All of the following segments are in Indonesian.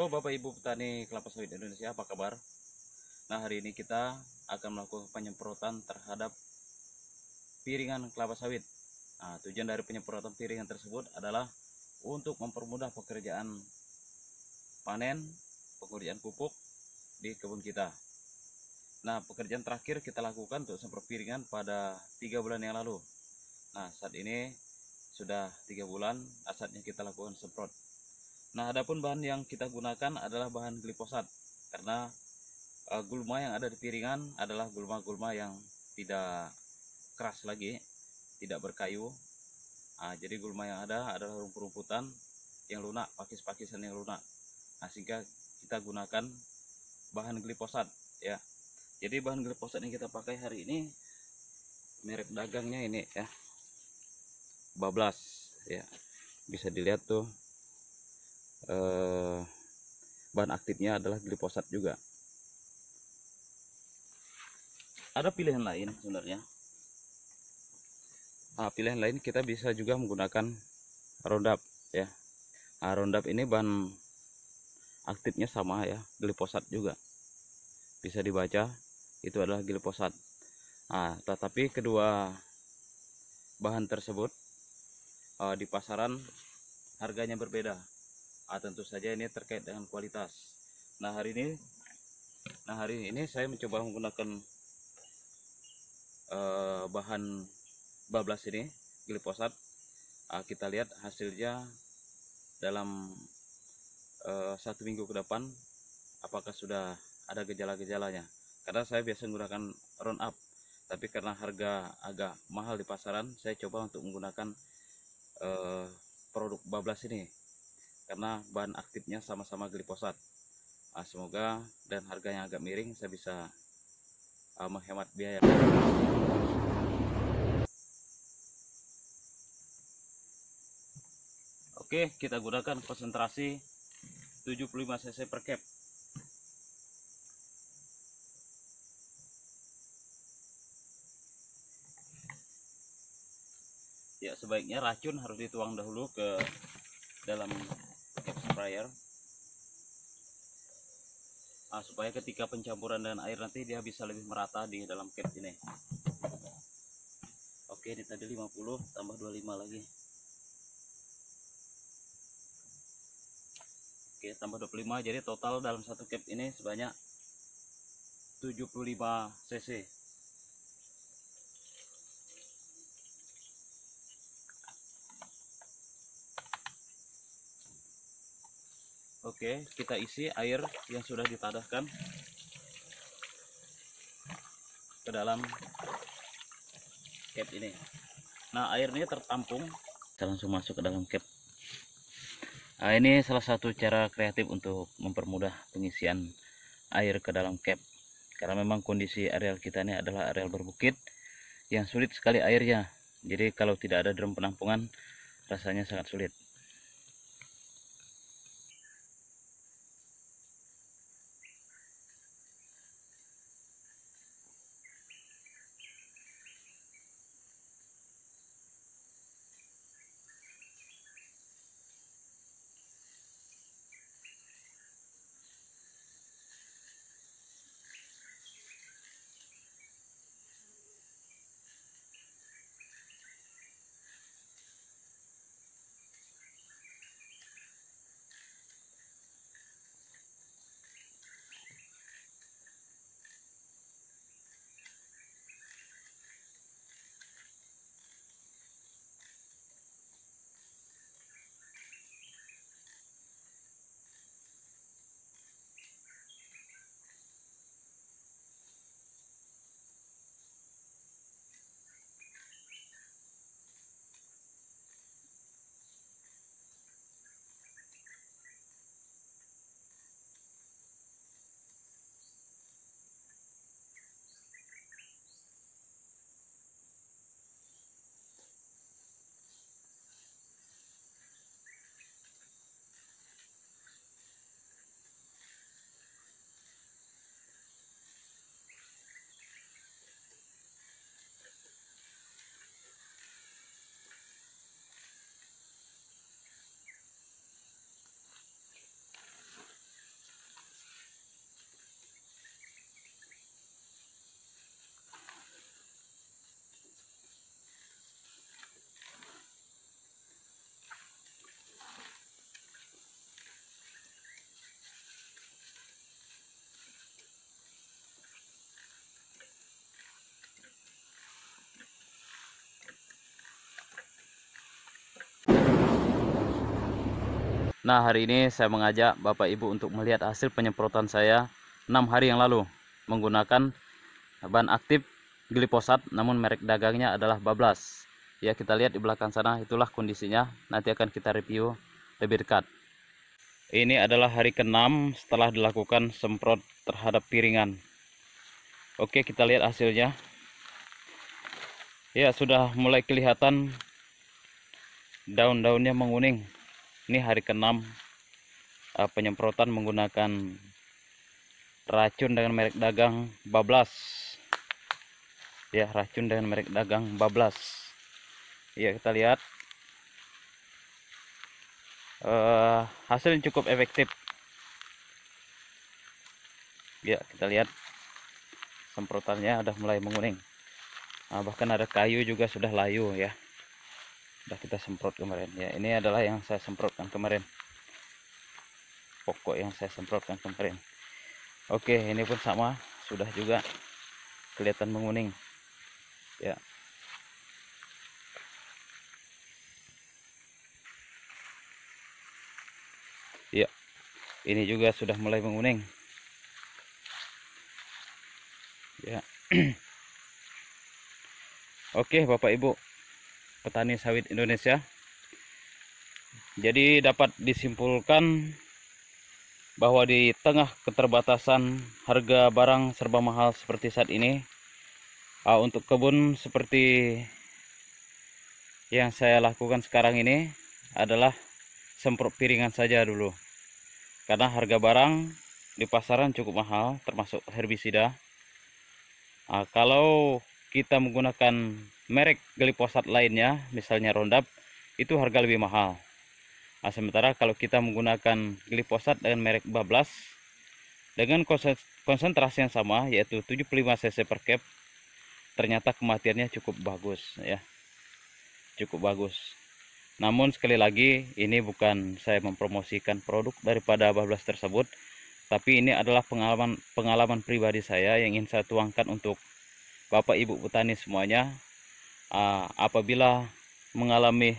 Halo Bapak Ibu petani kelapa sawit Indonesia, apa kabar? Nah, hari ini kita akan melakukan penyemprotan terhadap piringan kelapa sawit. Nah, tujuan dari penyemprotan piringan tersebut adalah untuk mempermudah pekerjaan panen, pekerjaan pupuk di kebun kita. Nah, pekerjaan terakhir kita lakukan untuk semprot piringan pada 3 bulan yang lalu. Nah, saat ini sudah 3 bulan saatnya kita lakukan semprot. Nah, adapun bahan yang kita gunakan adalah bahan glifosat, karena gulma yang ada di piringan adalah gulma-gulma yang tidak keras lagi, tidak berkayu. Jadi gulma yang ada adalah rumput-rumputan yang lunak, pakis-pakisan yang lunak. Sehingga kita gunakan bahan glifosat ya. Jadi bahan glifosat yang kita pakai hari ini merek dagangnya ini ya, Bablas ya. Bisa dilihat tuh bahan aktifnya adalah glifosat juga. Ada pilihan lain sebenarnya. Pilihan lain kita bisa juga menggunakan Roundup ya. Roundup ini bahan aktifnya sama ya, glifosat juga. Bisa dibaca itu adalah glifosat. Tetapi kedua bahan tersebut di pasaran harganya berbeda. Tentu saja ini terkait dengan kualitas. Nah hari ini saya mencoba menggunakan bahan Bablas ini, glifosat. Kita lihat hasilnya dalam 1 minggu ke depan apakah sudah ada gejala-gejalanya. Karena saya biasa menggunakan Roundup, tapi karena harga agak mahal di pasaran, saya coba untuk menggunakan produk Bablas ini karena bahan aktifnya sama-sama glifosat. Semoga dan harganya agak miring, saya bisa menghemat biaya. Oke, kita gunakan konsentrasi 75 cc per cap. Ya, sebaiknya racun harus dituang dahulu ke dalam cap sprayer, supaya ketika pencampuran dengan air nanti dia bisa lebih merata di dalam cap ini. Oke, ini tadi 50 tambah 25 lagi. Oke, tambah 25, jadi total dalam satu cap ini sebanyak 75 cc. Oke, kita isi air yang sudah ditadahkan ke dalam cap ini. Nah, air ini tertampung, kita langsung masuk ke dalam cap. Ini salah satu cara kreatif untuk mempermudah pengisian air ke dalam cap. Karena memang kondisi areal kita ini adalah areal berbukit yang sulit sekali airnya. Jadi kalau tidak ada drum penampungan, rasanya sangat sulit. Nah, hari ini saya mengajak Bapak Ibu untuk melihat hasil penyemprotan saya 6 hari yang lalu menggunakan bahan aktif glifosat, namun merek dagangnya adalah Bablas. Ya, kita lihat di belakang sana, itulah kondisinya. Nanti akan kita review lebih dekat. Ini adalah hari ke-6 setelah dilakukan semprot terhadap piringan. Oke, kita lihat hasilnya. Ya, sudah mulai kelihatan daun-daunnya menguning. Ini hari ke-6 penyemprotan menggunakan racun dengan merek dagang Bablas. Ya, racun dengan merek dagang Bablas. Ya, kita lihat hasilnya cukup efektif. Ya, kita lihat semprotannya udah mulai menguning. Nah, bahkan ada kayu juga sudah layu ya. Sudah kita semprot kemarin. Ya, ini adalah yang saya semprotkan kemarin. Pokok yang saya semprotkan kemarin. Oke, ini pun sama, sudah juga kelihatan menguning. Ya. Ya. Ini juga sudah mulai menguning. Ya. Oke, Bapak Ibu petani sawit Indonesia. Jadi dapat disimpulkan bahwa di tengah keterbatasan harga barang serba mahal seperti saat ini, untuk kebun seperti yang saya lakukan sekarang ini adalah semprot piringan saja dulu. Karena harga barang di pasaran cukup mahal, termasuk herbisida. Kalau kita menggunakan merek glifosat lainnya, misalnya Roundup, itu harga lebih mahal. Sementara kalau kita menggunakan glifosat dengan merek Bablas dengan konsentrasi yang sama, yaitu 75 cc per cap, ternyata kematiannya cukup bagus ya, cukup bagus. Namun sekali lagi, ini bukan saya mempromosikan produk daripada Bablas tersebut, tapi ini adalah pengalaman pribadi saya yang ingin saya tuangkan untuk Bapak Ibu petani semuanya. Apabila mengalami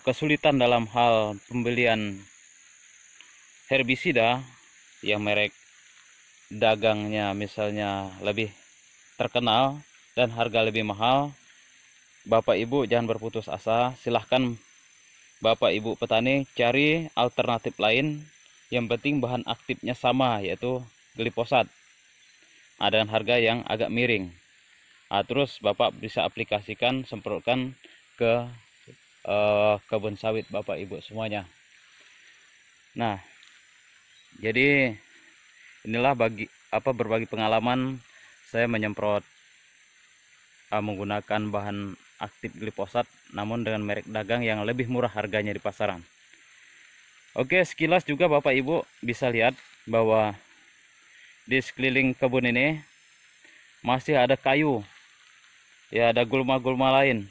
kesulitan dalam hal pembelian herbisida yang merek dagangnya misalnya lebih terkenal dan harga lebih mahal, Bapak Ibu jangan berputus asa. Silahkan Bapak Ibu petani cari alternatif lain, yang penting bahan aktifnya sama, yaitu glifosat, dengan harga yang agak miring. Terus Bapak bisa aplikasikan, semprotkan ke kebun sawit Bapak Ibu semuanya. Nah, jadi inilah berbagi pengalaman saya menyemprot menggunakan bahan aktif glifosat, namun dengan merek dagang yang lebih murah harganya di pasaran. Oke, sekilas juga Bapak Ibu bisa lihat bahwa di sekeliling kebun ini masih ada kayu, ya, ada gulma-gulma lain.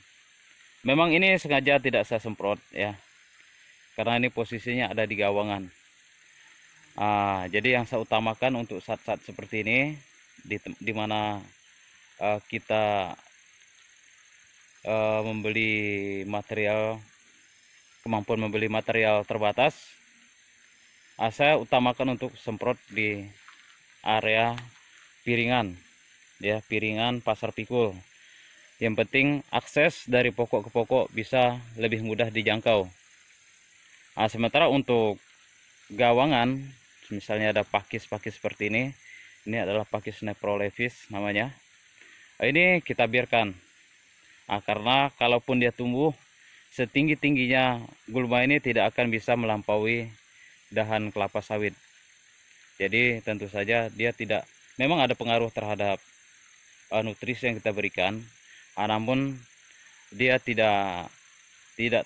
Memang ini sengaja tidak saya semprot ya, karena ini posisinya ada di gawangan. Jadi yang saya utamakan untuk saat-saat seperti ini, di mana kita kemampuan membeli material terbatas, saya utamakan untuk semprot di area piringan, ya, piringan pasar pikul. Yang penting akses dari pokok ke pokok bisa lebih mudah dijangkau. Sementara untuk gawangan, misalnya ada pakis-pakis seperti ini adalah pakis Nephrolephis namanya. Ini kita biarkan, karena kalaupun dia tumbuh setinggi-tingginya, gulma ini tidak akan bisa melampaui dahan kelapa sawit. Jadi tentu saja dia tidak, memang ada pengaruh terhadap nutrisi yang kita berikan, namun dia tidak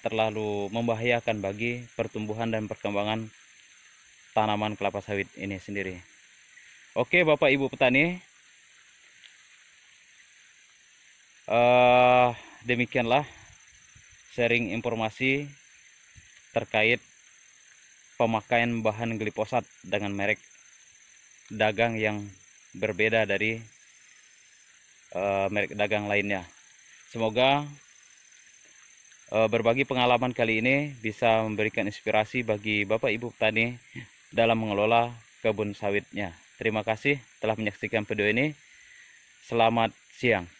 terlalu membahayakan bagi pertumbuhan dan perkembangan tanaman kelapa sawit ini sendiri. Oke Bapak Ibu petani, demikianlah sharing informasi terkait pemakaian bahan glifosat dengan merek dagang yang berbeda dari merek dagang lainnya. Semoga berbagi pengalaman kali ini bisa memberikan inspirasi bagi Bapak Ibu petani dalam mengelola kebun sawitnya. Terima kasih telah menyaksikan video ini. Selamat siang.